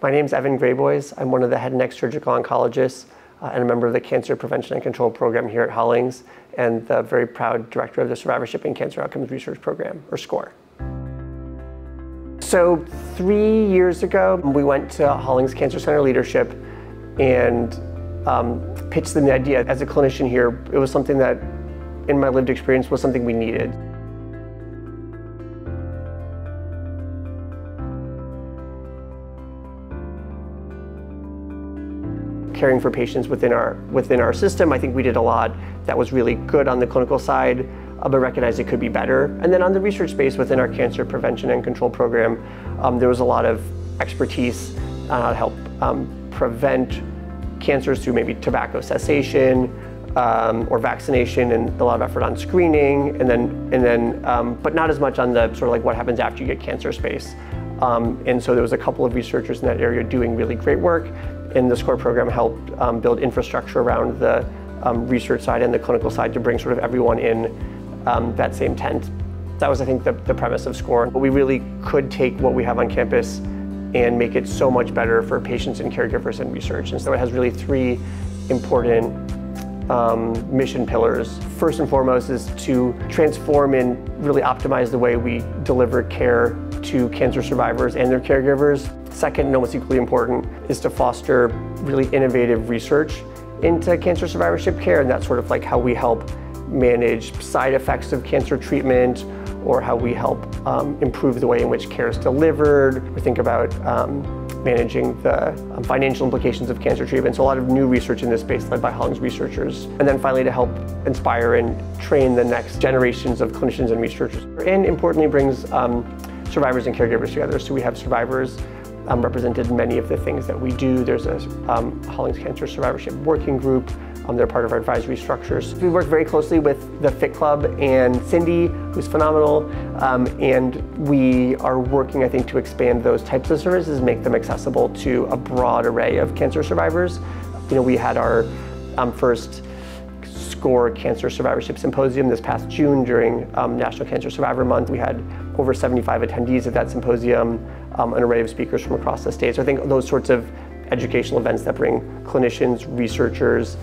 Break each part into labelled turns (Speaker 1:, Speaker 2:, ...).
Speaker 1: My name's Evan Grayboys. I'm one of the head and neck surgical oncologists and a member of the Cancer Prevention and Control Program here at Hollings, and the very proud director of the Survivorship and Cancer Outcomes Research Program, or SCOR. So 3 years ago, we went to Hollings Cancer Center leadership and pitched them the idea. As a clinician here, it was something that, in my lived experience, was something we needed. Caring for patients within our system, I think we did a lot that was really good on the clinical side, but recognized it could be better. And then on the research space within our Cancer Prevention and Control Program, there was a lot of expertise on how to help prevent cancers through maybe tobacco cessation or vaccination, and a lot of effort on screening, and then but not as much on the sort of like what happens after you get cancer space. And so there was a couple of researchers in that area doing really great work, and the SCOR program helped build infrastructure around the research side and the clinical side to bring sort of everyone in that same tent. That was, I think, the premise of SCOR. But we really could take what we have on campus and make it so much better for patients and caregivers and research. And so it has really three important mission pillars. First and foremost is to transform and really optimize the way we deliver care to cancer survivors and their caregivers. Second, and almost equally important, is to foster really innovative research into cancer survivorship care, and that's sort of like how we help manage side effects of cancer treatment, or how we help improve the way in which care is delivered. We think about managing the financial implications of cancer treatment. So a lot of new research in this space led by Hollings researchers. And then finally, to help inspire and train the next generations of clinicians and researchers. And importantly, brings survivors and caregivers together. So we have survivors represented in many of the things that we do. There's a Hollings Cancer Survivorship Working Group. They're part of our advisory structures. We work very closely with the Fit Club and Cindy, who's phenomenal, and we are working, I think, to expand those types of services, make them accessible to a broad array of cancer survivors. You know, we had our first SCOR Cancer Survivorship Symposium this past June during National Cancer Survivor Month. We had over 75 attendees at that symposium, an array of speakers from across the state. So I think those sorts of educational events that bring clinicians, researchers,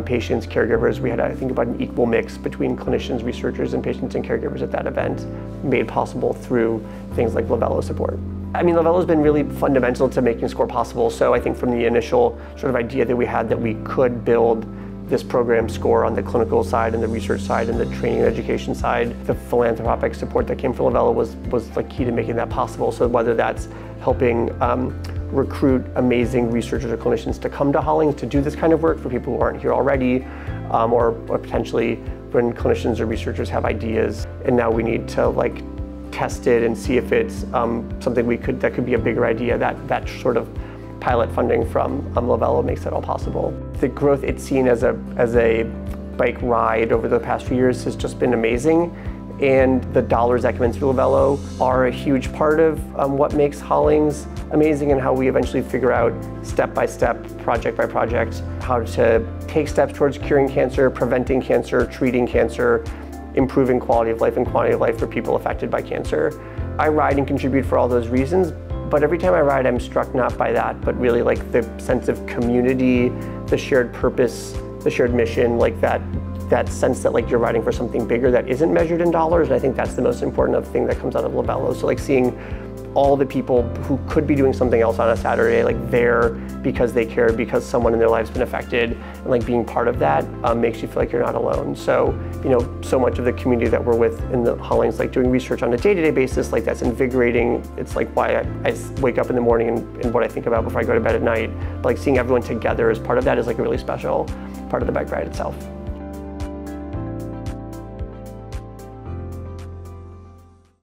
Speaker 1: patients, caregivers. We had, I think, about an equal mix between clinicians, researchers, and patients and caregivers at that event, made possible through things like LOWVELO support. I mean, LOWVELO has been really fundamental to making SCOR possible. So I think from the initial sort of idea that we had that we could build this program SCOR on the clinical side and the research side and the training and education side, the philanthropic support that came from LOWVELO was like key to making that possible. So whether that's helping recruit amazing researchers or clinicians to come to Hollings to do this kind of work for people who aren't here already, or potentially when clinicians or researchers have ideas and now we need to like test it and see if it's something that could be a bigger idea. That sort of pilot funding from LOWVELO makes it all possible. The growth it's seen as a bike ride over the past few years has just been amazing. And the dollars that come in through LOWVELO are a huge part of what makes Hollings amazing, and how we eventually figure out step by step, project by project, how to take steps towards curing cancer, preventing cancer, treating cancer, improving quality of life and quantity of life for people affected by cancer. I ride and contribute for all those reasons, but every time I ride, I'm struck not by that, but really like the sense of community, the shared purpose, the shared mission, like that sense that like you're riding for something bigger that isn't measured in dollars. And I think that's the most important thing that comes out of LOWVELO. So like seeing all the people who could be doing something else on a Saturday, like there because they care, because someone in their life's been affected, and like being part of that makes you feel like you're not alone. So, you know, so much of the community that we're with in the Hollings, like doing research on a day-to-day basis, like that's invigorating. It's like why I wake up in the morning and what I think about before I go to bed at night. But like seeing everyone together as part of that is like a really special part of the bike ride itself.